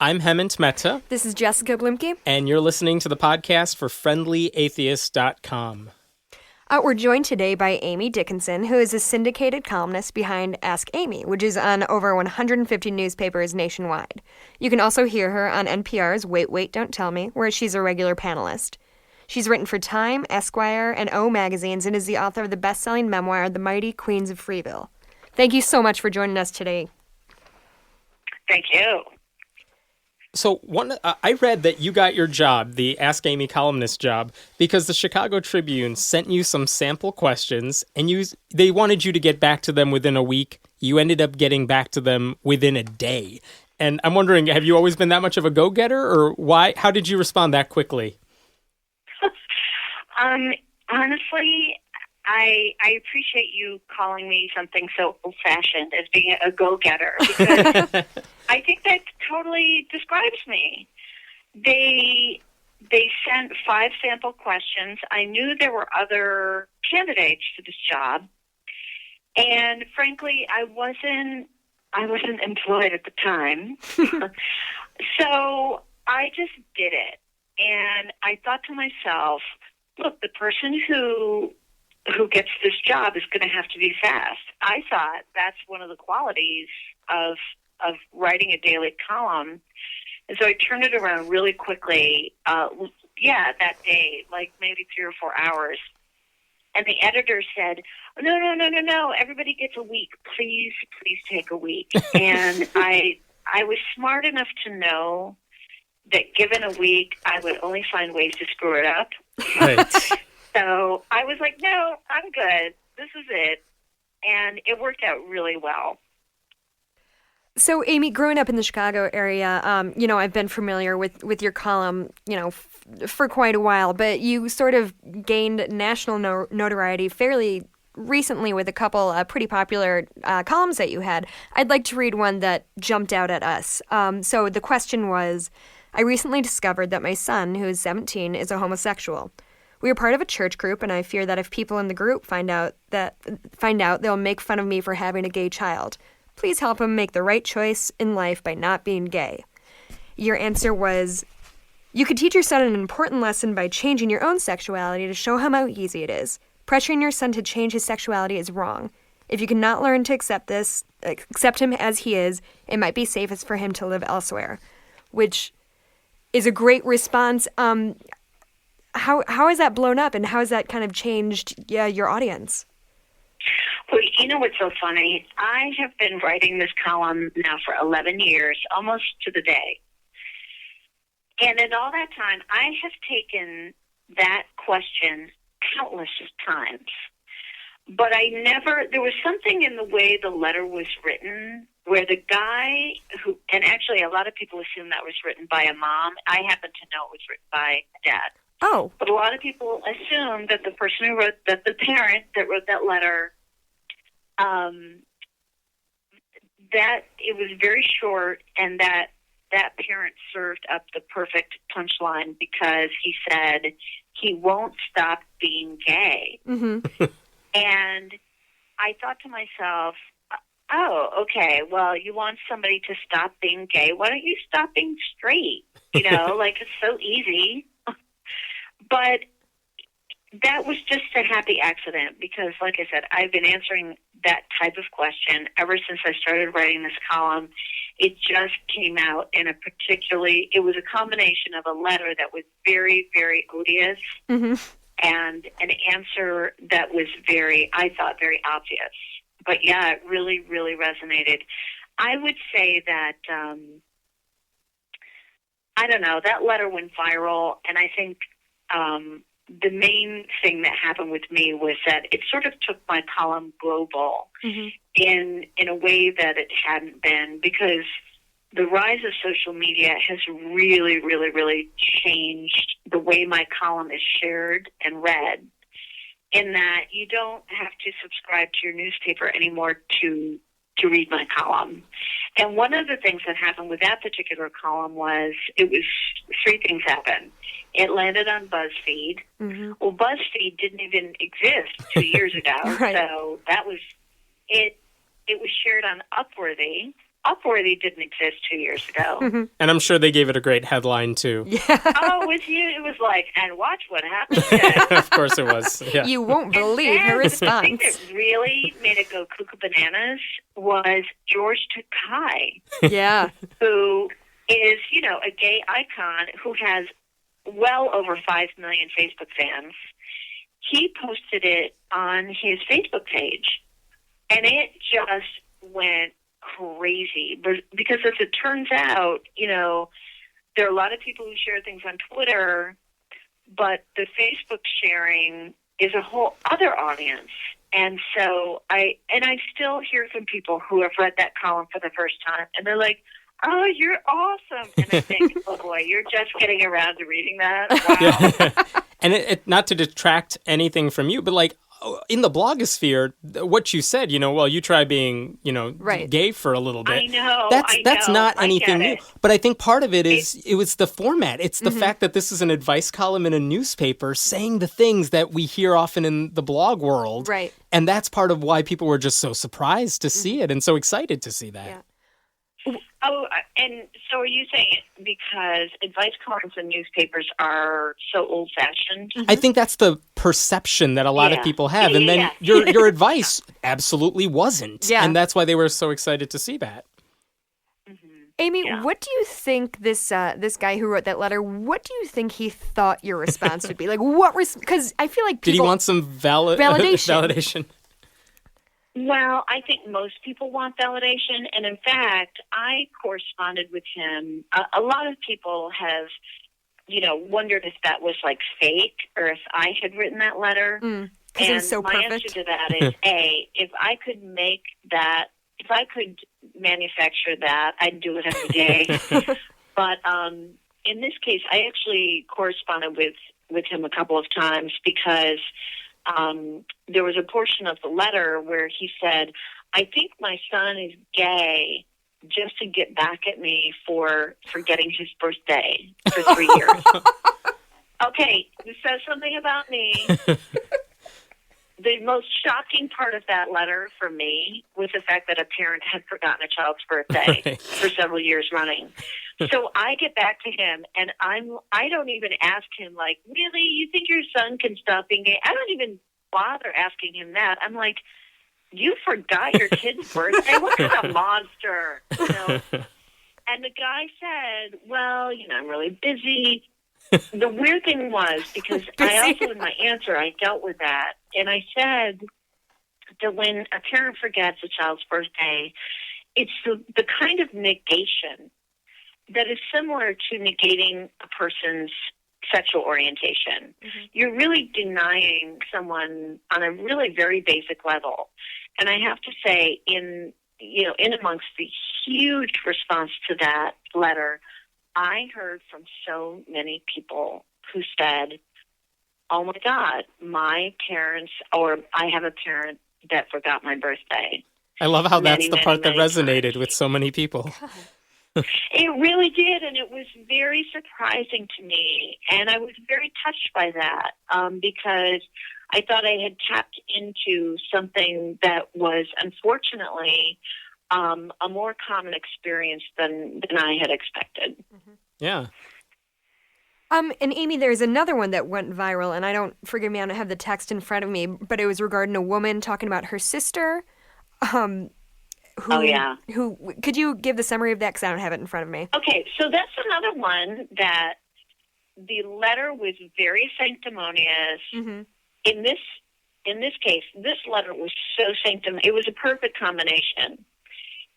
I'm Hemant Mehta. This is Jessica Blimke. And you're listening to the podcast for FriendlyAtheist.com. We're joined today by Amy Dickinson, who is a syndicated columnist behind Ask Amy, which is on over 150 newspapers nationwide. You can also hear her on NPR's Wait, Wait, Don't Tell Me, where she's a regular panelist. She's written for Time, Esquire, and O magazines and is the author of the bestselling memoir, The Mighty Queens of Freeville. Thank you so much for joining us today. Thank you. So I read that you got your job, the Ask Amy columnist job, because the Chicago Tribune sent you some sample questions, and they wanted you to get back to them within a week. You ended up getting back to them within a day. And I'm wondering, have you always been that much of a go-getter, or why? How did you respond that quickly? Honestly, I appreciate you calling me something so old-fashioned as being a go-getter, because I think that totally describes me. They sent 5 sample questions. I knew there were other candidates for this job, and frankly, I wasn't employed at the time. So I just did it, and I thought to myself, look, the person who gets this job is going to have to be fast. I thought that's one of the qualities of writing a daily column. And so I turned it around really quickly, that day, like maybe 3 or 4 hours. And the editor said, no, everybody gets a week. Please take a week. And I was smart enough to know that given a week, I would only find ways to screw it up. Right. So I was like, no, I'm good. This is it. And it worked out really well. So, Amy, growing up in the Chicago area, I've been familiar with your column, for quite a while, but you sort of gained national notoriety fairly recently with a couple pretty popular columns that you had. I'd like to read one that jumped out at us. So the question was, I recently discovered that my son, who is 17, is a homosexual. We are part of a church group, and I fear that if people in the group find out, they'll make fun of me for having a gay child. Please help him make the right choice in life by not being gay. Your answer was, you could teach your son an important lesson by changing your own sexuality to show him how easy it is. Pressuring your son to change his sexuality is wrong. If you cannot learn to accept him as he is, it might be safest for him to live elsewhere. Which is a great response. How has that blown up, and how has that kind of changed your audience? Well, you know what's so funny? I have been writing this column now for 11 years, almost to the day. And in all that time, I have taken that question countless times. But there was something in the way the letter was written where the guy and actually a lot of people assume that was written by a mom. I happen to know it was written by a dad. Oh. But a lot of people assume that the parent that wrote that letter, that it was very short, and that parent served up the perfect punchline because he said he won't stop being gay. Mm-hmm. And I thought to myself, oh, okay, well, you want somebody to stop being gay. Why don't you stop being straight? Like it's so easy. But that was just a happy accident because, like I said, I've been answering that type of question ever since I started writing this column. It just came out in it was a combination of a letter that was very, very odious mm-hmm. and an answer that was I thought, very obvious. But yeah, it really, really resonated. I would say that, I don't know, that letter went viral, and I think the main thing that happened with me was that it sort of took my column global mm-hmm. in a way that it hadn't been, because the rise of social media has really, really, really changed the way my column is shared and read, in that you don't have to subscribe to your newspaper anymore to read my column. And one of the things that happened with that particular column was 3 things happened. It landed on BuzzFeed. Mm-hmm. Well, BuzzFeed didn't even exist 2 years ago. Right. So that was it. It was shared on Upworthy. Upworthy didn't exist 2 years ago. And I'm sure they gave it a great headline, too. Oh, with you, it was like, and watch what happens next. Of course it was. Yeah. You won't believe her The thing response. that really made it go cuckoo bananas was George Takei, Yeah. who is, a gay icon who has well over 5 million Facebook fans. He posted it on his Facebook page, and it just went crazy. Because as it turns out, there are a lot of people who share things on Twitter, but the Facebook sharing is a whole other audience. And so I still hear from people who have read that column for the first time, and they're like, "Oh, you're awesome." And I think, "Oh boy, you're just getting around to reading that." Wow. Yeah. And it not to detract anything from you, but like in the blogosphere, what you said, well, you try being, Right. gay for a little bit. I know. That's not I anything get new. it. But I think part of it was the format. It's the fact that this is an advice column in a newspaper saying the things that we hear often in the blog world. Right. And that's part of why people were just so surprised to see it and so excited to see that. Yeah. Oh, and so are you saying it because advice columns in newspapers are so old-fashioned? I think that's the perception that a lot of Yeah. people have. And then Yeah. your advice absolutely wasn't. Yeah. And that's why they were so excited to see that. Amy, Yeah. what do you think this guy who wrote that letter, what do you think he thought your response would be? Like, because I feel like people... Did he want some Validation. validation? Well, I think most people want validation, and in fact, I corresponded with him. A lot of people have, wondered if that was like fake or if I had written that letter. Because it was so my perfect. answer to that is, if I could make that, if I could manufacture that, I'd do it every day. But in this case, I actually corresponded with him a couple of times because there was a portion of the letter where he said, "I think my son is gay just to get back at me for forgetting his birthday for 3 years." Okay, this says something about me. The most shocking part of that letter for me was the fact that a parent had forgotten a child's birthday Right. for several years running. So I get back to him, and I don't even ask him, like, "Really, you think your son can stop being gay?" I don't even bother asking him that. I'm like, "You forgot your kid's birthday? What kind of monster?" And the guy said, "Well, I'm really busy." The weird thing was, because I also, in my answer, I dealt with that. And I said that when a parent forgets a child's birthday, it's the kind of negation that is similar to negating a person's sexual orientation. You're really denying someone on a really very basic level. And I have to say, in amongst the huge response to that letter, I heard from so many people who said, "Oh my God, my parents, or I have a parent that forgot my birthday." I love how that's Many, the part that many resonated times. with so many people. It really did, and it was very surprising to me, and I was very touched by that because I thought I had tapped into something that was unfortunately a more common experience than I had expected. Yeah. And Amy, there's another one that went viral, and forgive me, I don't have the text in front of me, but it was regarding a woman talking about her sister. Who could you give the summary of that? Because I don't have it in front of me. Okay, so that's another one that the letter was very sanctimonious. In this case, this letter was so sanctimonious. It was a perfect combination.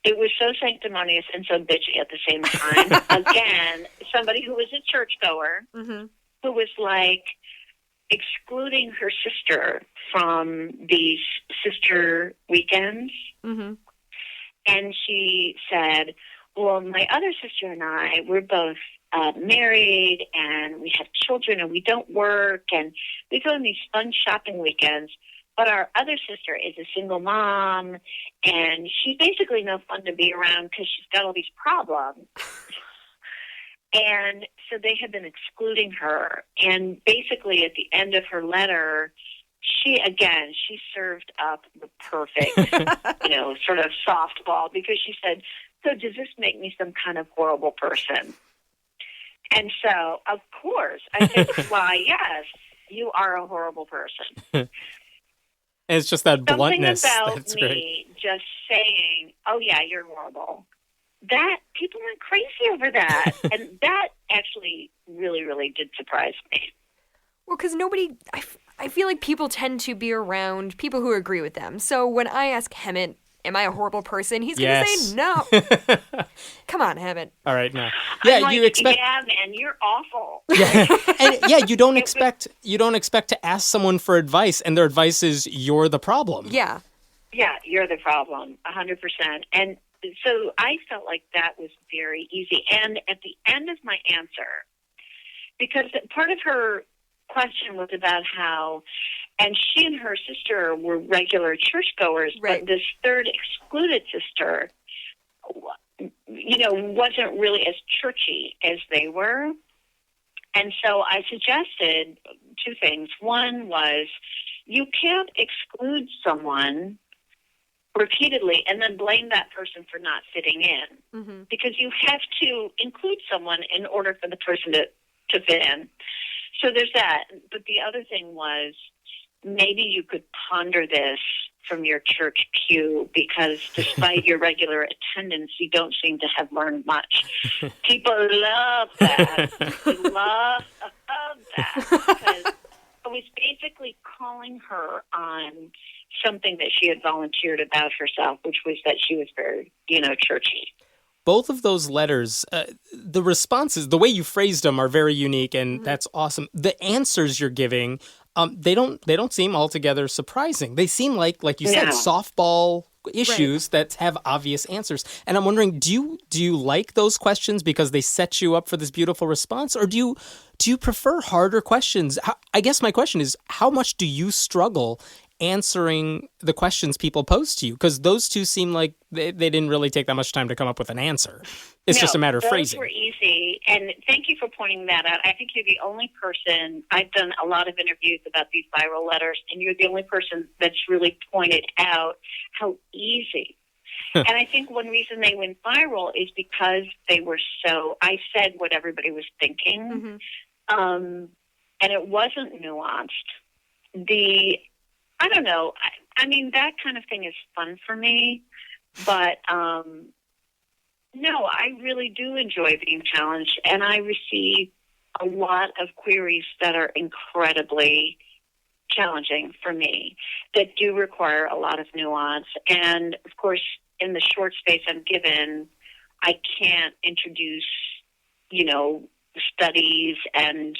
It was so sanctimonious and so bitchy at the same time. Again, somebody who was a churchgoer who was like excluding her sister from these sister weekends. And she said, "Well, my other sister and I, we're both married and we have children and we don't work and we go on these fun shopping weekends. But our other sister is a single mom, and she's basically no fun to be around because she's got all these problems." And so they had been excluding her. And basically at the end of her letter, she served up the perfect, sort of softball, because she said, so does this make me some kind of horrible person? And so, of course, I said, why, yes, you are a horrible person. And it's just that Something bluntness. about That's me great. just saying, oh, yeah, you're horrible. That, people went crazy over that. And that actually really, really did surprise me. Well, because I feel like people tend to be around people who agree with them. So when I ask Hemant, am I a horrible person? He's going to say no. Come on, Hemant. All right, now. Yeah, I'm like, you expect. yeah, man, you're awful. Yeah, and yeah, you don't expect to ask someone for advice, and their advice is you're the problem. Yeah. Yeah, you're the problem, 100%. And so I felt like that was very easy. And at the end of my answer, because part of her question was about how, and she and her sister were regular churchgoers, Right. but this third excluded sister, wasn't really as churchy as they were. And so I suggested two things. One was, you can't exclude someone repeatedly and then blame that person for not fitting in, Mm-hmm. because you have to include someone in order for the person to fit in. So there's that. But the other thing was, maybe you could ponder this from your church pew, because despite your regular attendance, you don't seem to have learned much. People love that. They love that. Because I was basically calling her on something that she had volunteered about herself, which was that she was very, churchy. Both of those letters, the responses, the way you phrased them are very unique, and that's awesome. The answers you're giving, they don't seem altogether surprising. They seem like you said, No. softball issues that have obvious answers. And I'm wondering, do you like those questions because they set you up for this beautiful response, or do you prefer harder questions? I guess my question is, how much do you struggle answering the questions people pose to you? Because those two seem like they didn't really take that much time to come up with an answer. It's just a matter of phrasing. Those were easy, and thank you for pointing that out. I think you're the only person, I've done a lot of interviews about these viral letters, and you're the only person that's really pointed out how easy. And I think one reason they went viral is because they were I said what everybody was thinking, and it wasn't nuanced. I don't know. I mean, that kind of thing is fun for me, but no, I really do enjoy being challenged, and I receive a lot of queries that are incredibly challenging for me, that do require a lot of nuance. And, of course, in the short space I'm given, I can't introduce, studies and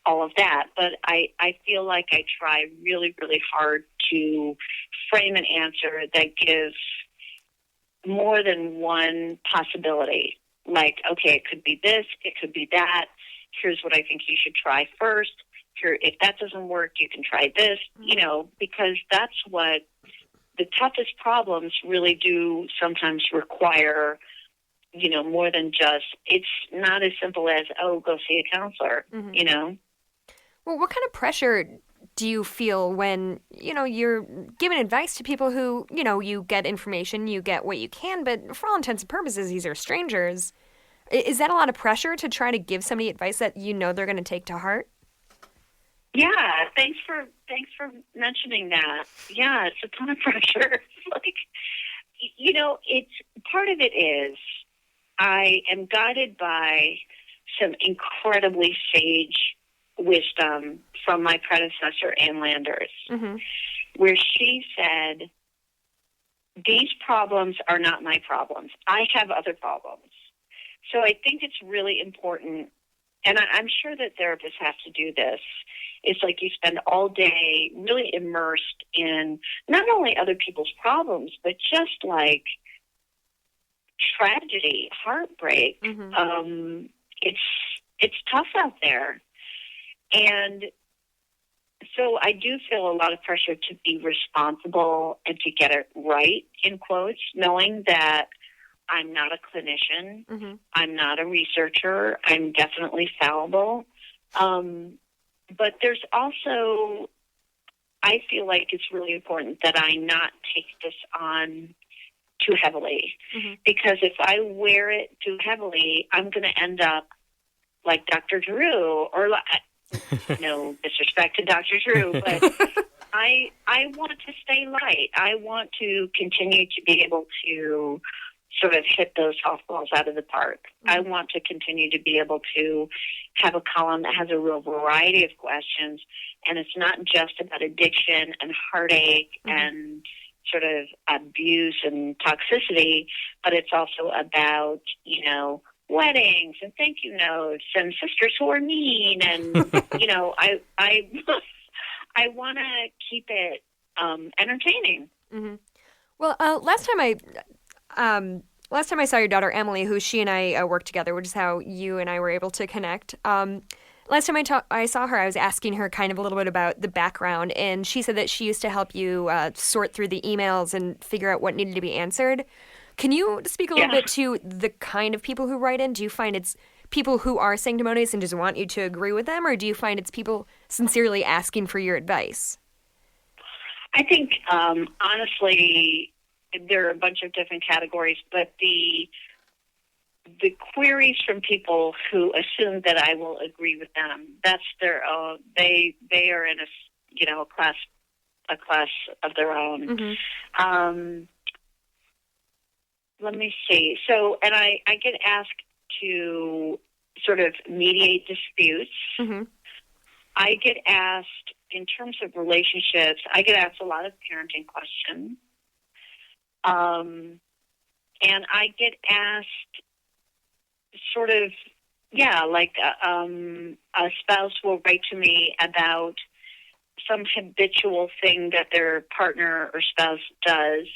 all of that. But I feel like I try really, really hard to frame an answer that gives more than one possibility. Like, okay, it could be this, it could be that. Here's what I think you should try first. Here, if that doesn't work, you can try this, because that's what the toughest problems really do sometimes require, more than just, it's not as simple as, go see a counselor, Well, what kind of pressure do you feel when, you're giving advice to people who, you get information, you get what you can, but for all intents and purposes, these are strangers. Is that a lot of pressure to try to give somebody advice that they're going to take to heart? Yeah, thanks for mentioning that. Yeah, it's a ton of pressure. It's part of it is I am guided by some incredibly sage wisdom from my predecessor, Ann Landers, where she said, these problems are not my problems. I have other problems. So I think it's really important, and I'm sure that therapists have to do this. It's like you spend all day really immersed in not only other people's problems, but just like tragedy, heartbreak. It's tough out there. And so I do feel a lot of pressure to be responsible and to get it right, in quotes, knowing that I'm not a clinician. I'm not a researcher. I'm definitely fallible. But there's also, I feel like it's really important that I not take this on too heavily. Mm-hmm. Because if I wear it too heavily, I'm going to end up like Dr. Drew, or no disrespect to Dr. Drew, but I want to stay light. I want to continue to be able to sort of hit those softballs out of the park. I want to continue to be able to have a column that has a real variety of questions, and it's not just about addiction and heartache and sort of abuse and toxicity, but it's also about, you know, weddings and thank you notes and sisters who are mean, and you know, I want to keep it entertaining. Mm-hmm. Well, last time I saw your daughter Emily, who she and I worked together, which is how you and I were able to connect. Last time I saw her, I was asking her kind of a little bit about the background, and she said that she used to help you sort through the emails and figure out what needed to be answered. Can you speak a little bit to the kind of people who write in? Do you find it's people who are sanctimonious and just want you to agree with them, or do you find it's people sincerely asking for your advice? I think, honestly, there are a bunch of different categories, but the queries from people who assume that I will agree with them, that's their own. They are in a class of their own. Mm-hmm. Let me see. So, and I get asked to sort of mediate disputes. Mm-hmm. I get asked, in terms of relationships, I get asked a lot of parenting questions. And I get asked sort of, like a spouse will write to me about some habitual thing that their partner or spouse does,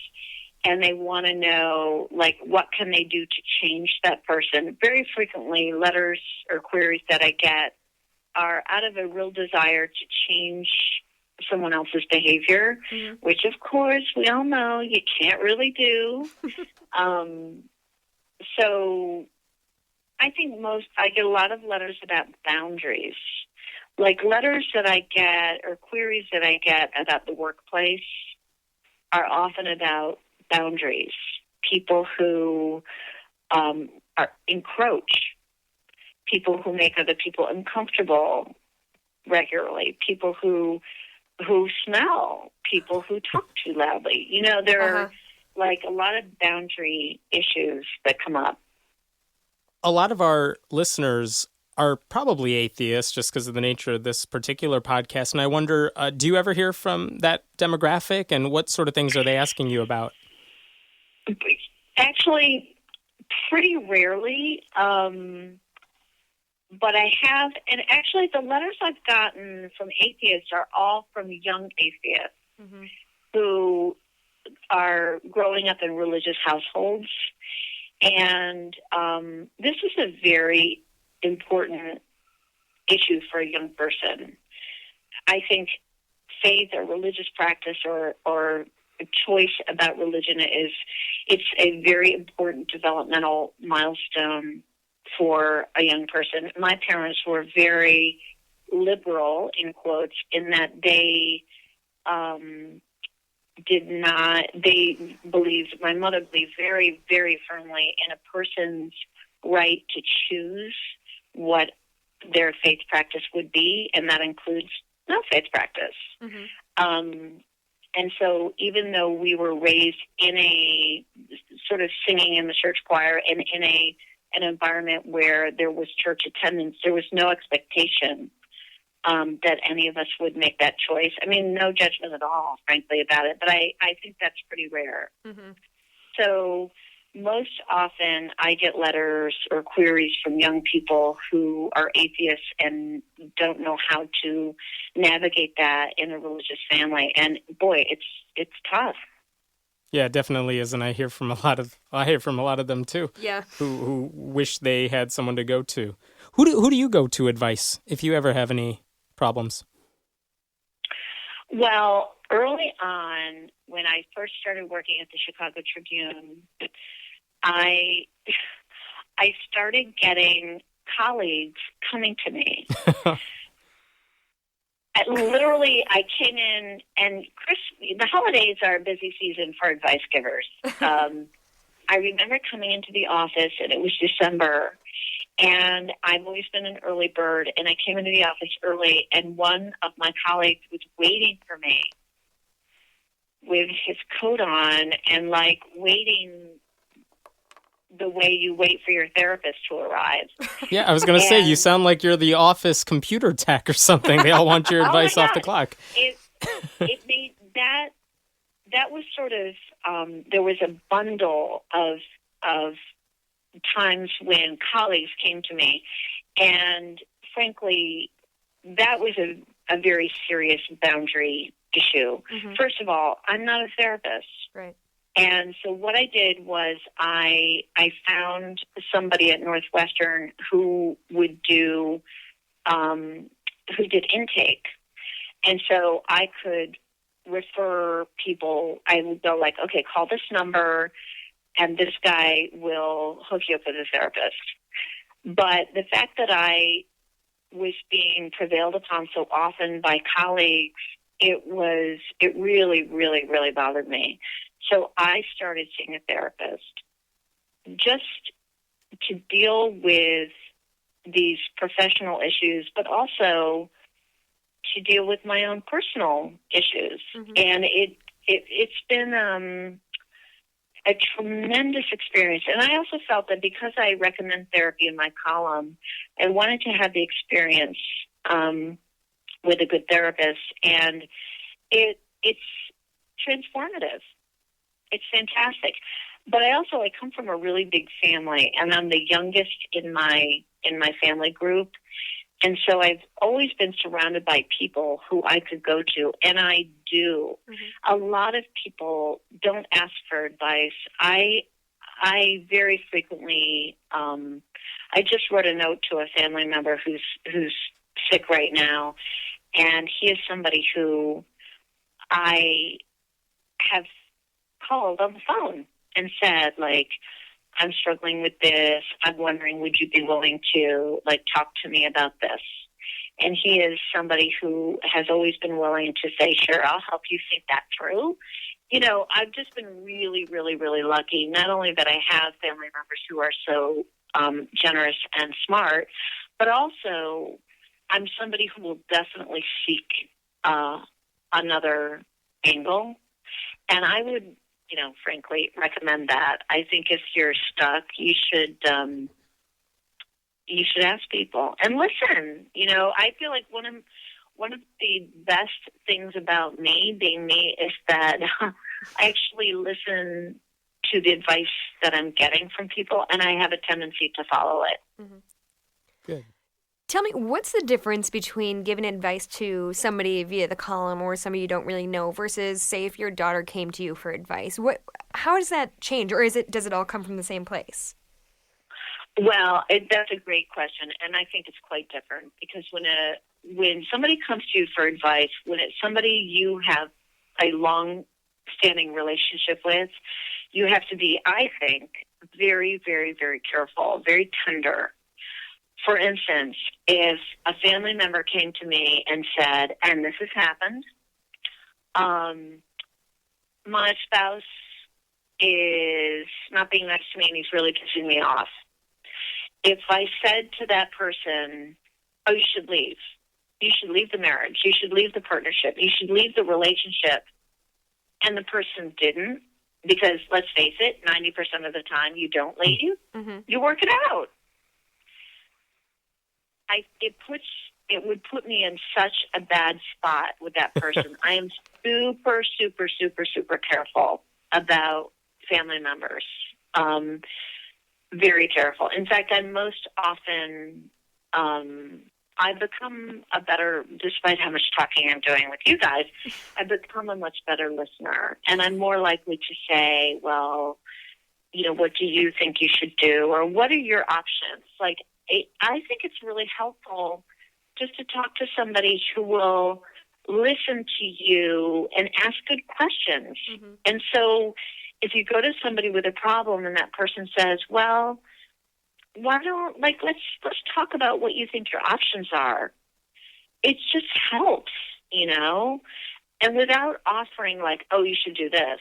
and they want to know, like, what can they do to change that person. Very frequently, letters or queries that I get are out of a real desire to change someone else's behavior, which, of course, we all know you can't really do. So I think I get a lot of letters about boundaries. Like, letters that I get or queries that I get about the workplace are often about boundaries. People who encroach, people who make other people uncomfortable regularly, people who smell, people who talk too loudly. You know, there are like a lot of boundary issues that come up. A lot of our listeners are probably atheists just because of the nature of this particular podcast. And I wonder, do you ever hear from that demographic, and what sort of things are they asking you about? Actually, pretty rarely. But I have, and actually the letters I've gotten from atheists are all from young atheists who are growing up in religious households. And this is a very important issue for a young person. I think faith or religious practice or a choice about religion it's a very important developmental milestone for a young person. My parents were very liberal, in quotes, in that they my mother believed very, very firmly in a person's right to choose what their faith practice would be, and that includes no faith practice. And so even though we were raised in a sort of singing in the church choir and in an environment where there was church attendance, there was no expectation that any of us would make that choice. I mean, no judgment at all, frankly, about it, but I think that's pretty rare. So most often I get letters or queries from young people who are atheists and don't know how to navigate that in a religious family. And boy, it's tough. Yeah, it definitely is, and I hear from a lot of them too. Yeah, who wish they had someone to go to. Who do you go to advice if you ever have any problems? Well, early on, when I first started working at the Chicago Tribune, I started getting colleagues coming to me. I came in, and the holidays are a busy season for advice givers. I remember coming into the office, and it was December, and I've always been an early bird, and I came into the office early, and one of my colleagues was waiting for me with his coat on and, like, waiting the way you wait for your therapist to arrive. Yeah, I was going to say, you sound like you're the office computer tech or something. They all want your advice off the clock. It made that was sort of, there was a bundle of times when colleagues came to me, and frankly, that was a very serious boundary issue. Mm-hmm. First of all, I'm not a therapist. Right. And so what I did was I found somebody at Northwestern who would do, who did intake. And so I could refer people. I would go like, okay, call this number, and this guy will hook you up with a therapist. But the fact that I was being prevailed upon so often by colleagues, it really, really, really bothered me. So I started seeing a therapist just to deal with these professional issues, but also to deal with my own personal issues. Mm-hmm. And it's been a tremendous experience. And I also felt that because I recommend therapy in my column, I wanted to have the experience with a good therapist. And it's transformative. It's fantastic. But I come from a really big family, and I'm the youngest in my family group. And so I've always been surrounded by people who I could go to, and I do. Mm-hmm. A lot of people don't ask for advice. I very frequently, I just wrote a note to a family member who's sick right now, and he is somebody who I have called on the phone and said, like, I'm struggling with this. I'm wondering, would you be willing to, like, talk to me about this? And he is somebody who has always been willing to say, sure, I'll help you think that through. You know, I've just been really, really, really lucky. Not only that I have family members who are so generous and smart, but also I'm somebody who will definitely seek another angle. And I would, frankly, recommend that. I think if you're stuck, you should ask people and listen. I feel like one of the best things about me being me is that I actually listen to the advice that I'm getting from people, and I have a tendency to follow it. Mm-hmm. Good. Tell me, what's the difference between giving advice to somebody via the column or somebody you don't really know versus, say, if your daughter came to you for advice? How does that change, or does it all come from the same place? Well, that's a great question, and I think it's quite different because when somebody comes to you for advice, when it's somebody you have a long-standing relationship with, you have to be, I think, very, very, very careful, very tender. For instance, if a family member came to me and said, and this has happened, my spouse is not being nice to me and he's really pissing me off. If I said to that person, oh, you should leave. You should leave the marriage. You should leave the partnership. You should leave the relationship. And the person didn't, because let's face it, 90% of the time you don't leave. Mm-hmm. You work it out. It would put me in such a bad spot with that person. I am super, super, super, super careful about family members. Very careful. In fact, I'm most often, I've become a better, despite how much talking I'm doing with you guys, I've become a much better listener. And I'm more likely to say, well, what do you think you should do? Or what are your options? Like, I think it's really helpful just to talk to somebody who will listen to you and ask good questions. Mm-hmm. And so if you go to somebody with a problem and that person says, well, why don't, let's talk about what you think your options are. It just helps, and without offering oh, you should do this,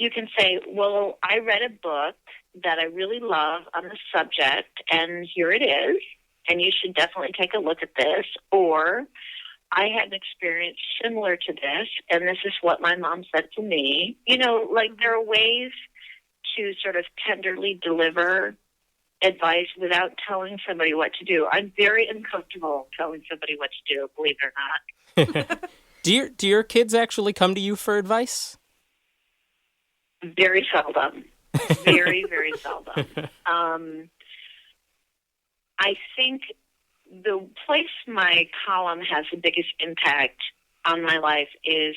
you can say, well, I read a book that I really love on the subject, and here it is, and you should definitely take a look at this. Or, I had an experience similar to this, and this is what my mom said to me. You know, like, there are ways to sort of tenderly deliver advice without telling somebody what to do. I'm very uncomfortable telling somebody what to do, believe it or not. Do your kids actually come to you for advice? Very seldom. Very, very seldom. I think the place my column has the biggest impact on my life is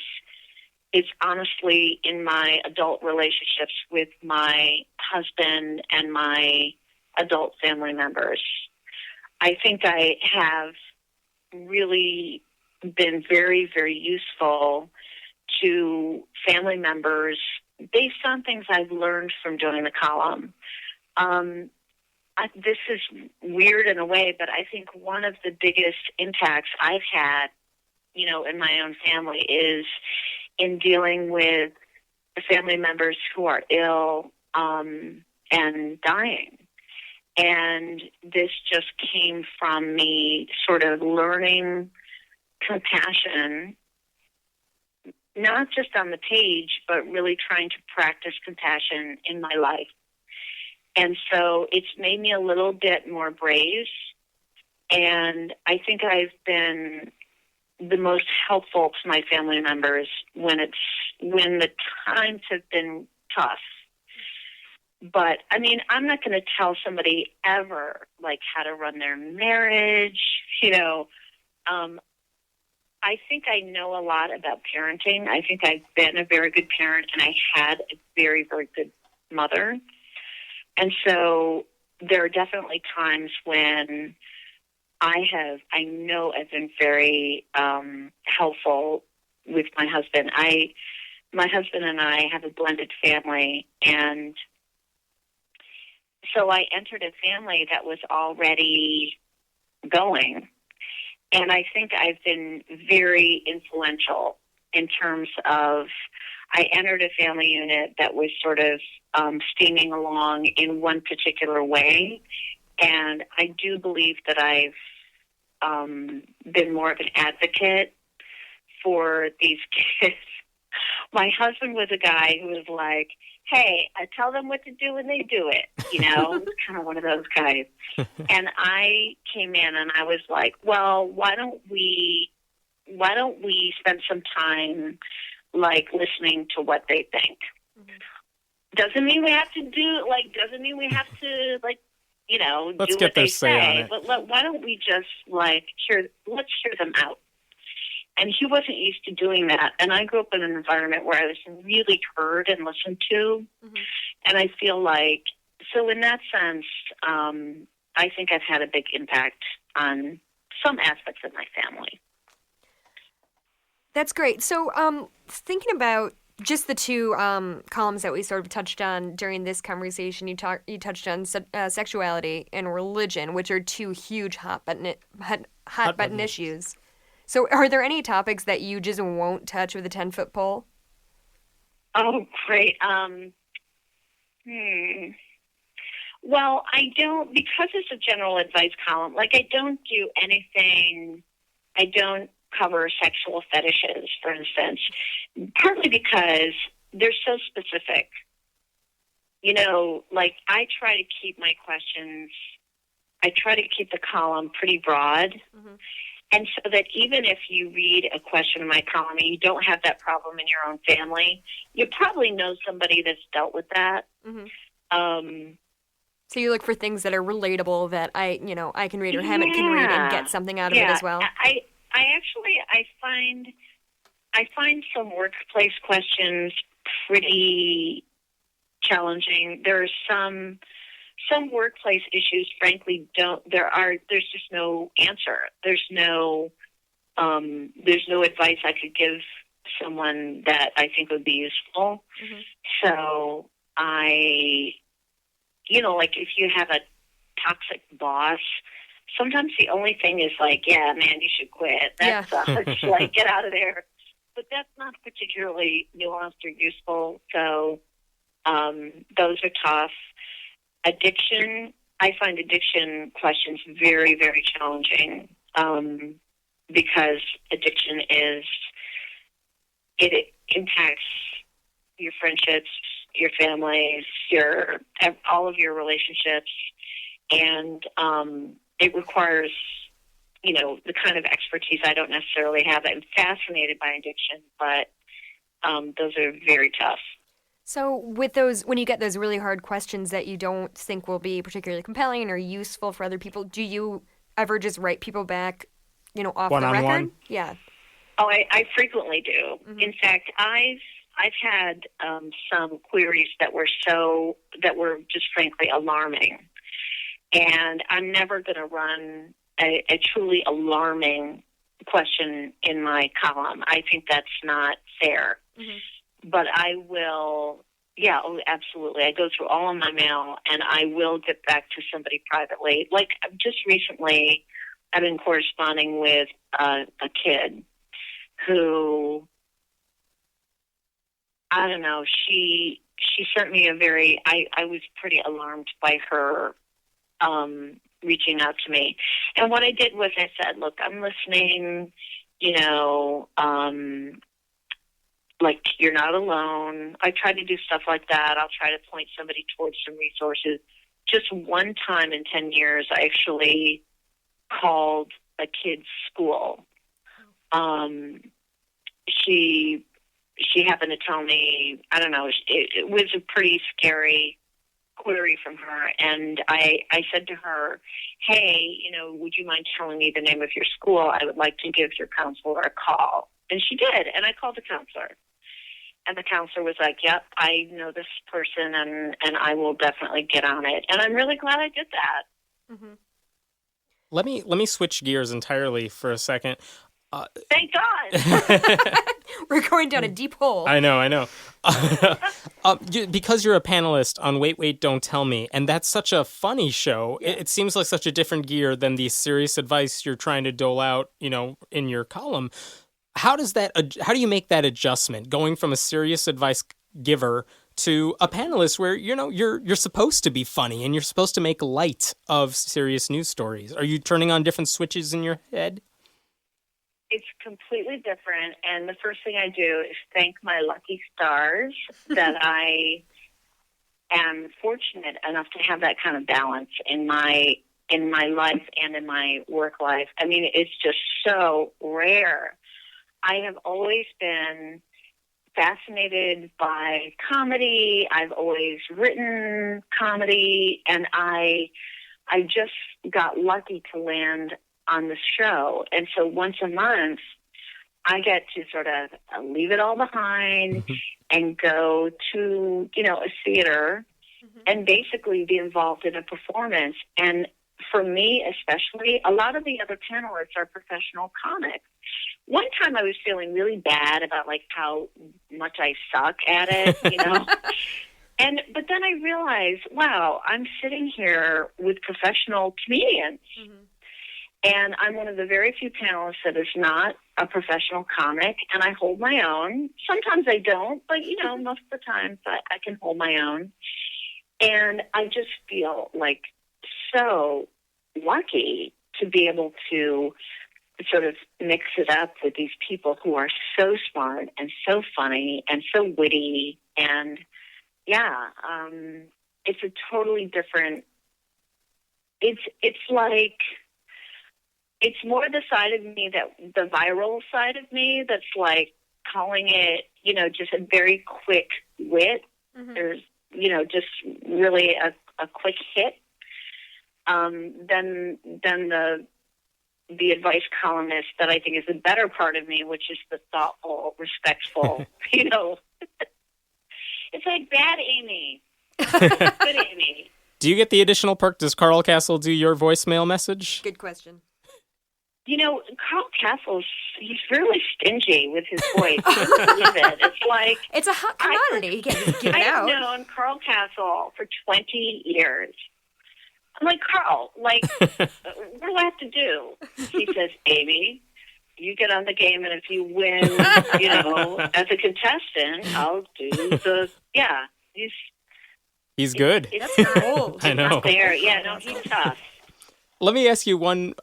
honestly in my adult relationships with my husband and my adult family members. I think I have really been very, very useful to family members based on things I've learned from doing the column. This is weird in a way, but I think one of the biggest impacts I've had, you know, in my own family is in dealing with the family members who are ill and dying. And this just came from me sort of learning compassion, not just on the page, but really trying to practice compassion in my life. And so it's made me a little bit more brave. And I think I've been the most helpful to my family members when the times have been tough. But, I mean, I'm not going to tell somebody ever, like, how to run their marriage. You know, I think I know a lot about parenting. I think I've been a very good parent, and I had a very, very good mother. And so there are definitely times when I know I've been very helpful with my husband. My husband and I have a blended family, and so I entered a family that was already going. And I think I've been very influential in terms of I entered a family unit that was sort of steaming along in one particular way. And I do believe that I've been more of an advocate for these kids. My husband was a guy who was like, hey, I tell them what to do and they do it, you know, kind of one of those guys. And I came in and I was like, well, why don't we spend some time, like, listening to what they think? Mm-hmm. Doesn't mean we have to you know, let's do get what their they say, but why don't we just, like, let's hear them out? And he wasn't used to doing that. And I grew up in an environment where I was really heard and listened to. Mm-hmm. And I feel like, so in that sense, I think I've had a big impact on some aspects of my family. That's great. So thinking about just the two columns that we sort of touched on during this conversation, you touched on sexuality and religion, which are two huge hot button issues. So are there any topics that you just won't touch with a 10-foot pole? Oh, great. Well, I don't, because it's a general advice column, like, I don't do anything, I don't cover sexual fetishes, for instance, partly because they're so specific. You know, like, I try to keep the column pretty broad. Mm-hmm. And so that even if you read a question in my column and you don't have that problem in your own family, you probably know somebody that's dealt with that. Mm-hmm. So you look for things that are relatable that I can read, or Hammett can read and get something out of it as well. I find some workplace questions pretty challenging. There are some workplace issues, frankly, there's just no answer. There's no advice I could give someone that I think would be useful. Mm-hmm. So like, if you have a toxic boss, sometimes the only thing is like, yeah, man, you should quit. That sucks. Like, get out of there. But that's not particularly nuanced or useful. So Those are tough. Addiction, I find addiction questions very, very challenging, because addiction it impacts your friendships, your families, all of your relationships, and it requires, the kind of expertise I don't necessarily have. I'm fascinated by addiction, but those are very tough. So with those, when you get those really hard questions that you don't think will be particularly compelling or useful for other people, do you ever just write people back, off the record? One-on-one? Yeah. Oh, I frequently do. Mm-hmm. In fact, I've had some queries that were just frankly alarming, and I'm never going to run a truly alarming question in my column. I think that's not fair. Mm-hmm. But I will, absolutely. I go through all of my mail, and I will get back to somebody privately. Like, just recently, I've been corresponding with a kid who, I don't know, she sent me I was pretty alarmed by her reaching out to me. And what I did was I said, look, I'm listening, like, you're not alone. I try to do stuff like that. I'll try to point somebody towards some resources. Just one time in 10 years, I actually called a kid's school. She happened to tell me, I don't know, it was a pretty scary query from her. And I said to her, hey, would you mind telling me the name of your school? I would like to give your counselor a call. And she did. And I called the counselor. And the counselor was like, yep, I know this person, and I will definitely get on it. And I'm really glad I did that. Mm-hmm. Let me switch gears entirely for a second. Thank God. We're going down a deep hole. I know. Because you're a panelist on Wait, Wait, Don't Tell Me, and that's such a funny show, yeah. It seems like such a different gear than the serious advice you're trying to dole out, in your column. How do you make that adjustment, going from a serious advice giver to a panelist where, you're supposed to be funny and you're supposed to make light of serious news stories? Are you turning on different switches in your head? It's completely different, and the first thing I do is thank my lucky stars that I am fortunate enough to have that kind of balance in my life and in my work life. I mean, it's just so rare. I have always been fascinated by comedy. I've always written comedy, and I just got lucky to land on the show. And so once a month, I get to sort of leave it all behind and go to, a theater and basically be involved in a performance. And for me, especially, a lot of the other panelists are professional comics. One time I was feeling really bad about like how much I suck at it, but then I realized, wow, I'm sitting here with professional comedians. Mm-hmm. And I'm one of the very few panelists that is not a professional comic, and I hold my own. Sometimes I don't, but, most of the time I can hold my own. And I just feel like so lucky to be able to sort of mix it up with these people who are so smart and so funny and so witty. And, it's a totally different – it's like – it's more the side of me the viral side of me that's like calling it, just a very quick wit. Mm-hmm. There's, just really a quick hit. Than the advice columnist that I think is the better part of me, which is the thoughtful, respectful, It's like bad Amy. Good Amy. Do you get the additional perk? Does Carl Castle do your voicemail message? Good question. Carl Castle's, he's really stingy with his voice. It's like... It's a hot commodity. He can't just give it out. I've known Carl Castle for 20 years. I'm like, Carl, what do I have to do? He says, Amy, you get on the game, and if you win, as a contestant, I'll do the... Yeah, He's good. That's cool. I know. There, yeah, no, he's tough. Let me ask you one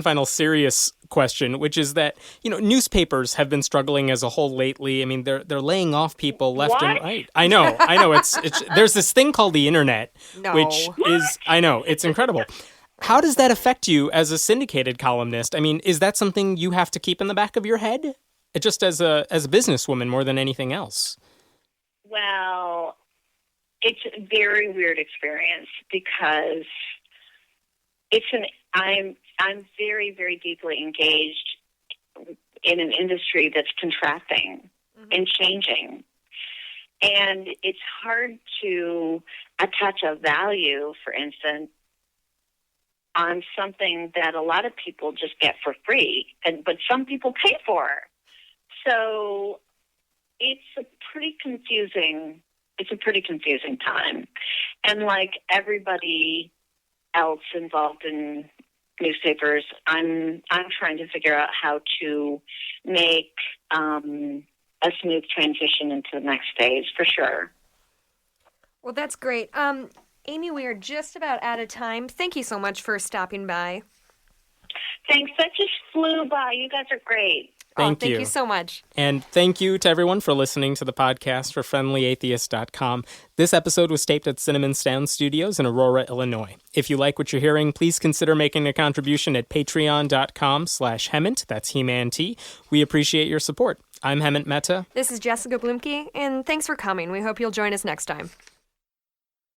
final serious question, which is that, newspapers have been struggling as a whole lately. I mean, they're laying off people left and What? right. I know. It's there's this thing called the internet, No. which is, I know, it's incredible. How does that affect you as a syndicated columnist? I mean, is that something you have to keep in the back of your head? Just as a businesswoman more than anything else? Well, it's a very weird experience because I'm very, very deeply engaged in an industry that's contracting and changing. And it's hard to attach a value, for instance, on something that a lot of people just get for free, but some people pay for. So it's a pretty confusing time. And like everybody else involved in newspapers, I'm trying to figure out how to make a smooth transition into the next phase, for sure. Well, that's great. Amy, we are just about out of time. Thank you so much for stopping by. Thanks. That just flew by. You guys are great. Thank Thank you. you so much. And thank you to everyone for listening to the podcast for friendlyatheist.com. This episode was taped at Cinnamon Sound Studios in Aurora, Illinois. If you like what you're hearing, please consider making a contribution at patreon.com/Hemant. That's He-Man-T. We appreciate your support. I'm Hemant Mehta. This is Jessica Blumke, and thanks for coming. We hope you'll join us next time.